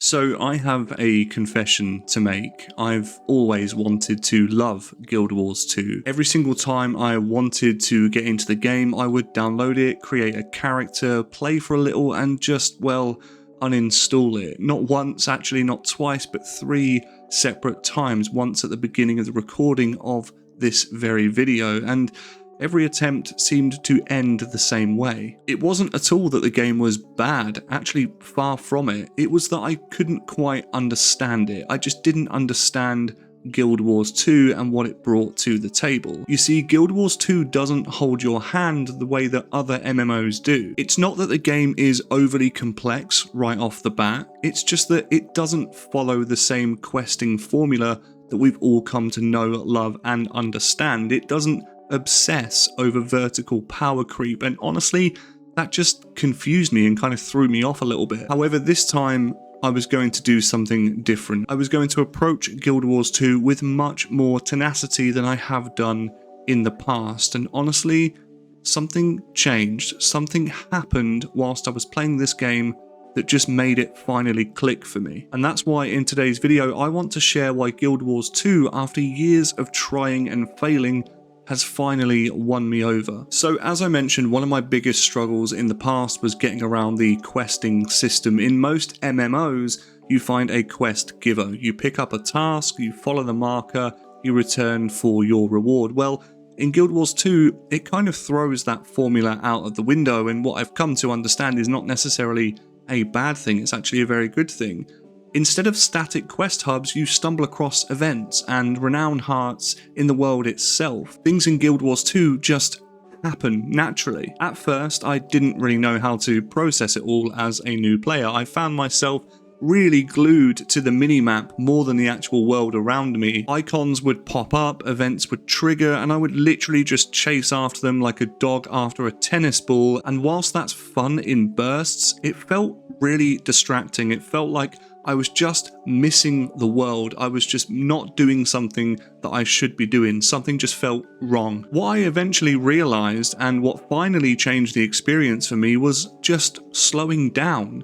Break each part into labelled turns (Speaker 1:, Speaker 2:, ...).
Speaker 1: So I have a confession to make. I've always wanted to love Guild Wars 2. Every single time I wanted to get into the game, I would download it, create a character, play for a little, and just, well, uninstall it. Not once, actually not twice, but 3 separate times. Once at the beginning of the recording of this very video, and every attempt seemed to end the same way. It wasn't at all that the game was bad, actually far from it. It was that I couldn't quite understand it. I just didn't understand Guild Wars 2 and what it brought to the table. You see, Guild Wars 2 doesn't hold your hand the way that other MMOs do. It's not that the game is overly complex right off the bat, it's just that it doesn't follow the same questing formula that we've all come to know, love, and understand. It doesn't obsess over vertical power creep, and honestly, that just confused me and kind of threw me off a little bit. However, this time I was going to do something different. I was going to approach Guild Wars 2 with much more tenacity than I have done in the past, and honestly, something changed. Something happened whilst I was playing this game that just made it finally click for me. And that's why in today's video I want to share why Guild Wars 2, after years of trying and failing, has finally won me over. So as I mentioned, one of my biggest struggles in the past was getting around the questing system. In most MMOs, you find a quest giver. You pick up a task, you follow the marker, you return for your reward. Well, in Guild Wars 2, it kind of throws that formula out of the window, and what I've come to understand is not necessarily a bad thing, it's actually a very good thing. Instead of static quest hubs, you stumble across events and renown hearts in the world itself. Things in Guild Wars 2 just happen naturally. At first, I didn't really know how to process it all as a new player. I found myself really glued to the minimap more than the actual world around me. Icons would pop up, events would trigger, and I would literally just chase after them like a dog after a tennis ball. And whilst that's fun in bursts, it felt really distracting. It felt like I was just missing the world. I was just not doing something that I should be doing. Something just felt wrong. What I eventually realized, and what finally changed the experience for me, was just slowing down.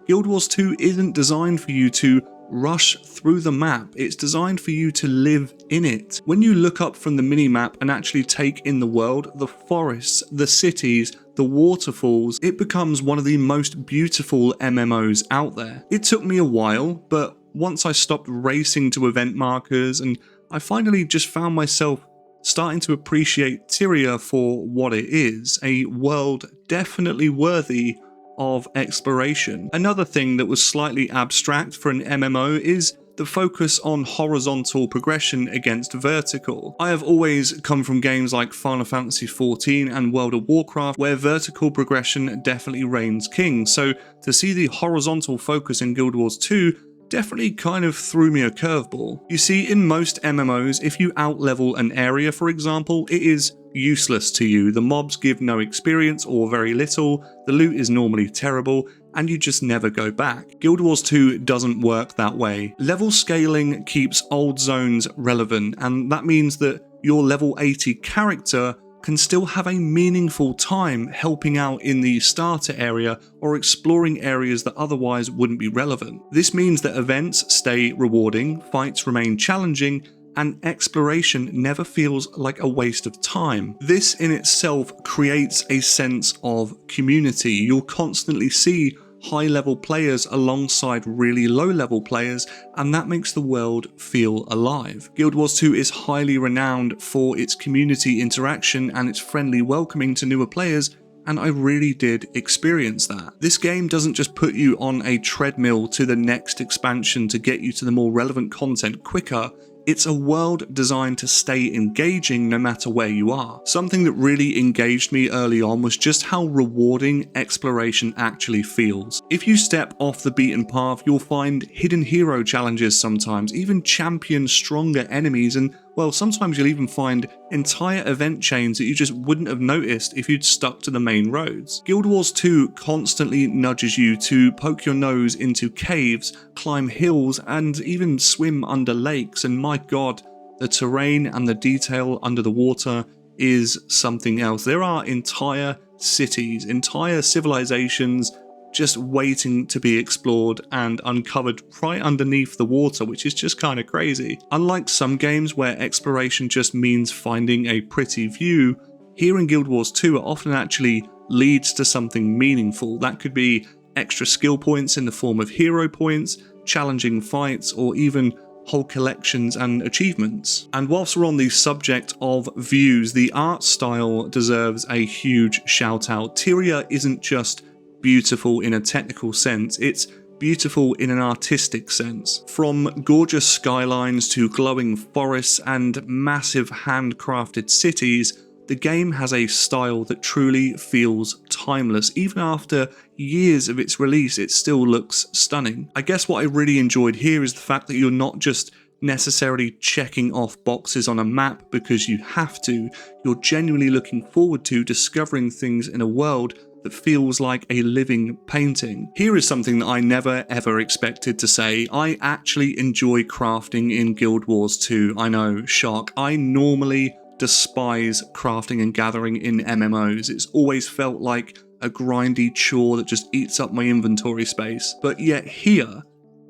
Speaker 1: Guild Wars 2 isn't designed for you to rush through the map, it's designed for you to live in it. When you look up from the minimap and actually take in the world, the forests, the cities, the waterfalls, it becomes one of the most beautiful MMOs out there. It took me a while, but once I stopped racing to event markers, and I finally just found myself starting to appreciate Tyria for what it is, a world definitely worthy of exploration. Another thing that was slightly abstract for an MMO is the focus on horizontal progression against vertical. I have always come from games like Final Fantasy XIV and World of Warcraft, where vertical progression definitely reigns king, so to see the horizontal focus in Guild Wars 2 definitely kind of threw me a curveball. You see, in most MMOs, if you outlevel an area, for example, it is useless to you. The mobs give no experience or very little, the loot is normally terrible, and you just never go back. Guild Wars 2 doesn't work that way. Level scaling keeps old zones relevant, and that means that your level 80 character can still have a meaningful time helping out in the starter area or exploring areas that otherwise wouldn't be relevant. This means that events stay rewarding, fights remain challenging, and exploration never feels like a waste of time. This in itself creates a sense of community. You'll constantly see high-level players alongside really low-level players, and that makes the world feel alive. Guild Wars 2 is highly renowned for its community interaction and its friendly welcoming to newer players, and I really did experience that. This game doesn't just put you on a treadmill to the next expansion to get you to the more relevant content quicker. It's a world designed to stay engaging no matter where you are. Something that really engaged me early on was just how rewarding exploration actually feels. If you step off the beaten path, you'll find hidden hero challenges sometimes, even champion stronger enemies, and well, sometimes you'll even find entire event chains that you just wouldn't have noticed if you'd stuck to the main roads. Guild Wars 2 constantly nudges you to poke your nose into caves, climb hills, and even swim under lakes, and my god, the terrain and the detail under the water is something else. There are entire cities, entire civilizations just waiting to be explored and uncovered right underneath the water, which is just kind of crazy. Unlike some games where exploration just means finding a pretty view, here in Guild Wars 2 it often actually leads to something meaningful. That could be extra skill points in the form of hero points, challenging fights, or even whole collections and achievements. And whilst we're on the subject of views, the art style deserves a huge shout out. Tyria isn't just beautiful in a technical sense, it's beautiful in an artistic sense. From gorgeous skylines to glowing forests and massive handcrafted cities, the game has a style that truly feels timeless. Even after years of its release, it still looks stunning. I guess what I really enjoyed here is the fact that you're not just necessarily checking off boxes on a map because you have to. You're genuinely looking forward to discovering things in a world that feels like a living painting. Here is something that I never ever expected to say. I actually enjoy crafting in Guild Wars 2. I know, shock. I normally despise crafting and gathering in MMOs. It's always felt like a grindy chore that just eats up my inventory space. But yet here,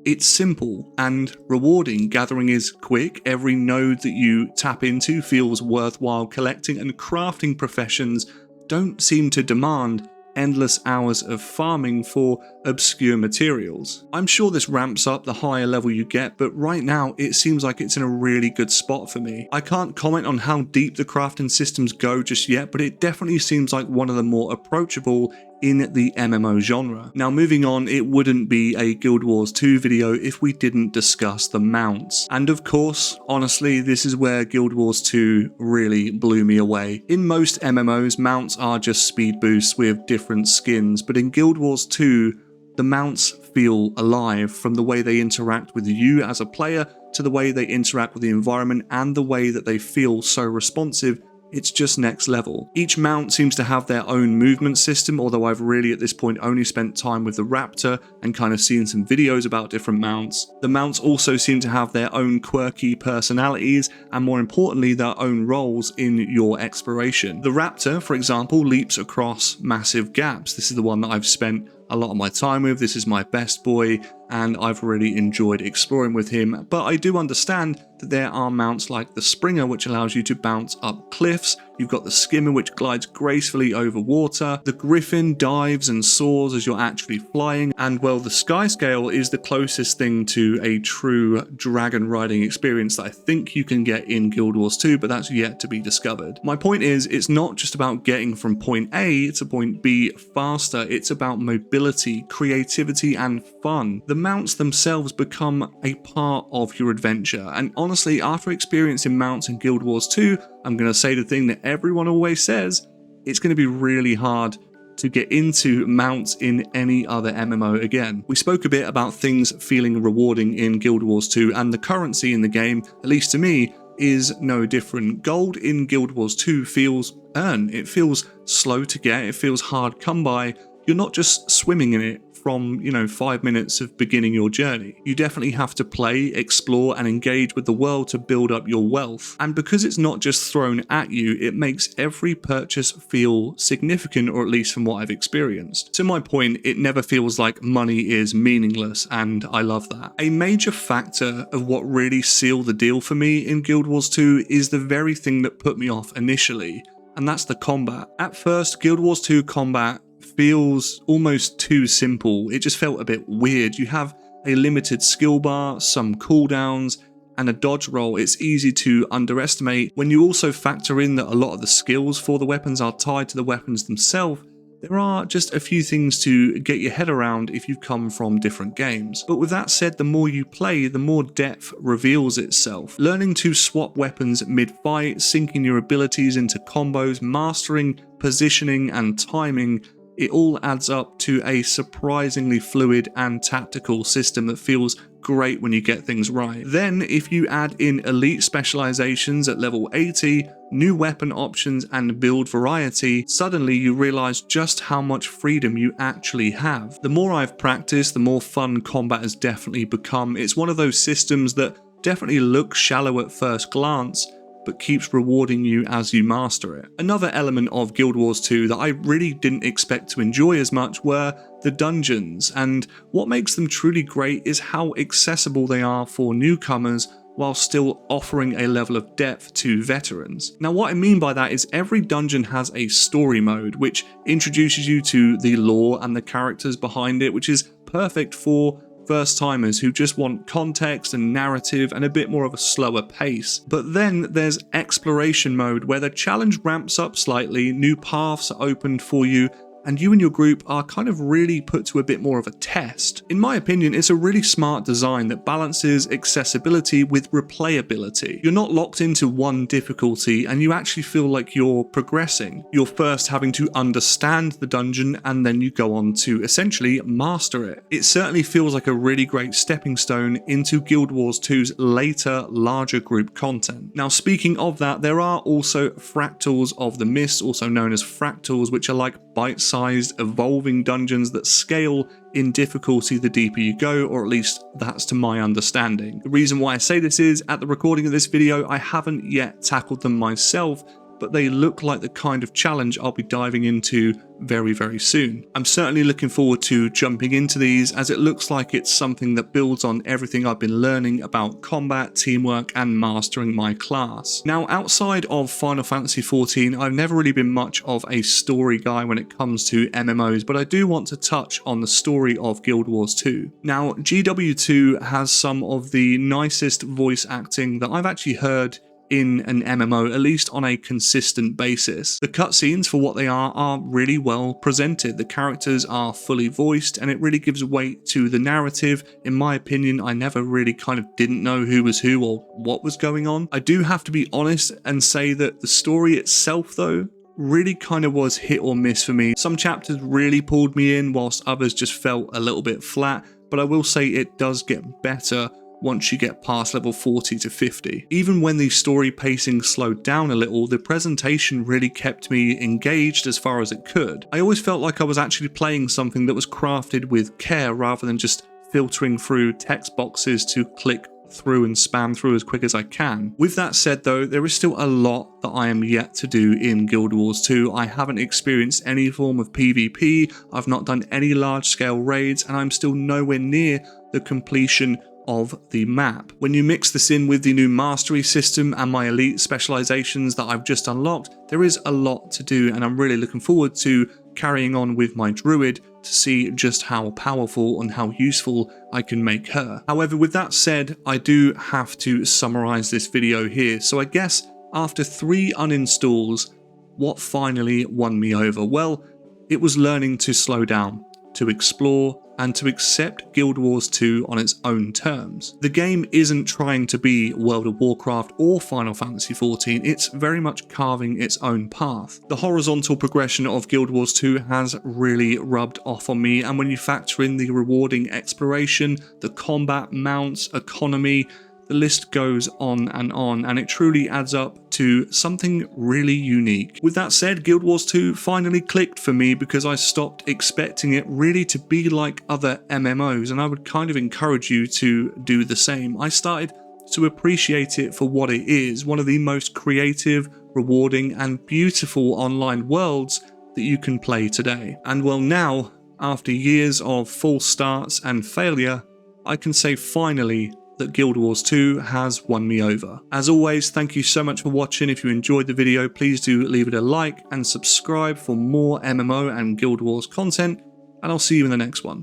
Speaker 1: it's simple and rewarding. Gathering is quick, every node that you tap into feels worthwhile collecting, and crafting professions don't seem to demand endless hours of farming for obscure materials. I'm sure this ramps up the higher level you get, but right now it seems like it's in a really good spot for me. I can't comment on how deep the crafting systems go just yet, but it definitely seems like one of the more approachable in the MMO genre. Now moving on, it wouldn't be a Guild Wars 2 video if we didn't discuss the mounts. And of course, honestly, this is where Guild Wars 2 really blew me away. In most MMOs, mounts are just speed boosts with different skins, but in Guild Wars 2, the mounts feel alive, from the way they interact with you as a player to the way they interact with the environment and the way that they feel so responsive. It's just next level. Each mount seems to have their own movement system, although I've really at this point only spent time with the Raptor and kind of seen some videos about different mounts. The mounts also seem to have their own quirky personalities and, more importantly, their own roles in your exploration. The Raptor, for example, leaps across massive gaps. This is the one that I've spent a lot of my time with. This is my best boy, and I've really enjoyed exploring with him. But I do understand that there are mounts like the Springer, which allows you to bounce up cliffs. You've got the Skimmer, which glides gracefully over water. The Griffin dives and soars as you're actually flying. And well, the Skyscale is the closest thing to a true dragon riding experience that I think you can get in Guild Wars 2, but that's yet to be discovered. My point is, it's not just about getting from point A to point B faster. It's about mobility, creativity, and fun. The mounts themselves become a part of your adventure. And honestly, after experiencing mounts in Guild Wars 2, I'm going to say the thing that everyone always says: it's going to be really hard to get into mounts in any other MMO again. We spoke a bit about things feeling rewarding in Guild Wars 2, and the currency in the game, at least to me, is no different. Gold in Guild Wars 2 feels earned. It feels slow to get, it feels hard come by. You're not just swimming in it from, 5 minutes of beginning your journey. You definitely have to play, explore, and engage with the world to build up your wealth. And because it's not just thrown at you, it makes every purchase feel significant, or at least from what I've experienced. To my point, it never feels like money is meaningless, and I love that. A major factor of what really sealed the deal for me in Guild Wars 2 is the very thing that put me off initially, and that's the combat. At first, Guild Wars 2 combat feels almost too simple. It just felt a bit weird. You have a limited skill bar, some cooldowns, and a dodge roll. It's easy to underestimate. When you also factor in that a lot of the skills for the weapons are tied to the weapons themselves, there are just a few things to get your head around if you've come from different games. But with that said, the more you play, the more depth reveals itself. Learning to swap weapons mid-fight, syncing your abilities into combos, mastering positioning and timing, it all adds up to a surprisingly fluid and tactical system that feels great when you get things right. Then, if you add in elite specializations at level 80, new weapon options, and build variety, suddenly you realize just how much freedom you actually have. The more I've practiced, the more fun combat has definitely become. It's one of those systems that definitely looks shallow at first glance, but keeps rewarding you as you master it. Another element of Guild Wars 2 that I really didn't expect to enjoy as much were the dungeons, and what makes them truly great is how accessible they are for newcomers while still offering a level of depth to veterans. Now what I mean by that is every dungeon has a story mode which introduces you to the lore and the characters behind it, which is perfect for first timers who just want context and narrative and a bit more of a slower pace. But then there's exploration mode where the challenge ramps up slightly, new paths are opened for you, and you and your group are kind of really put to a bit more of a test. In my opinion, it's a really smart design that balances accessibility with replayability. You're not locked into one difficulty and you actually feel like you're progressing. You're first having to understand the dungeon and then you go on to essentially master it. It certainly feels like a really great stepping stone into Guild Wars 2's later, larger group content. Now speaking of that, there are also Fractals of the Mist, also known as Fractals, which are like bite-sized, evolving dungeons that scale in difficulty the deeper you go, or at least that's to my understanding. The reason why I say this is, at the recording of this video, I haven't yet tackled them myself, but they look like the kind of challenge I'll be diving into very, very soon. I'm certainly looking forward to jumping into these, as it looks like it's something that builds on everything I've been learning about combat, teamwork, and mastering my class. Now, outside of Final Fantasy XIV, I've never really been much of a story guy when it comes to MMOs, but I do want to touch on the story of Guild Wars 2. Now, GW2 has some of the nicest voice acting that I've actually heard in an MMO, at least on a consistent basis. The cutscenes, for what they are really well presented. The characters are fully voiced and it really gives weight to the narrative. In my opinion, I never really kind of didn't know who was who or what was going on. I do have to be honest and say that the story itself, though, really kind of was hit or miss for me. Some chapters really pulled me in whilst others just felt a little bit flat, but I will say it does get better once you get past level 40 to 50. Even when the story pacing slowed down a little, the presentation really kept me engaged as far as it could. I always felt like I was actually playing something that was crafted with care rather than just filtering through text boxes to click through and spam through as quick as I can. With that said though, there is still a lot that I am yet to do in Guild Wars 2. I haven't experienced any form of PvP, I've not done any large scale raids, and I'm still nowhere near the completion of the map. When you mix this in with the new mastery system and my elite specializations that I've just unlocked, there is a lot to do, and I'm really looking forward to carrying on with my druid to see just how powerful and how useful I can make her. However, with that said, I do have to summarize this video here. So I guess after 3 uninstalls, what finally won me over? Well, it was learning to slow down, to explore, and to accept Guild Wars 2 on its own terms. The game isn't trying to be World of Warcraft or Final Fantasy XIV, it's very much carving its own path. The horizontal progression of Guild Wars 2 has really rubbed off on me, and when you factor in the rewarding exploration, the combat, mounts, economy, the list goes on, and it truly adds up to something really unique. With that said, Guild Wars 2 finally clicked for me because I stopped expecting it really to be like other MMOs, and I would kind of encourage you to do the same. I started to appreciate it for what it is, one of the most creative, rewarding, and beautiful online worlds that you can play today. And well, now, after years of false starts and failure, I can say finally that Guild Wars 2 has won me over. As always, thank you so much for watching. If you enjoyed the video, please do leave it a like and subscribe for more MMO and Guild Wars content, and I'll see you in the next one.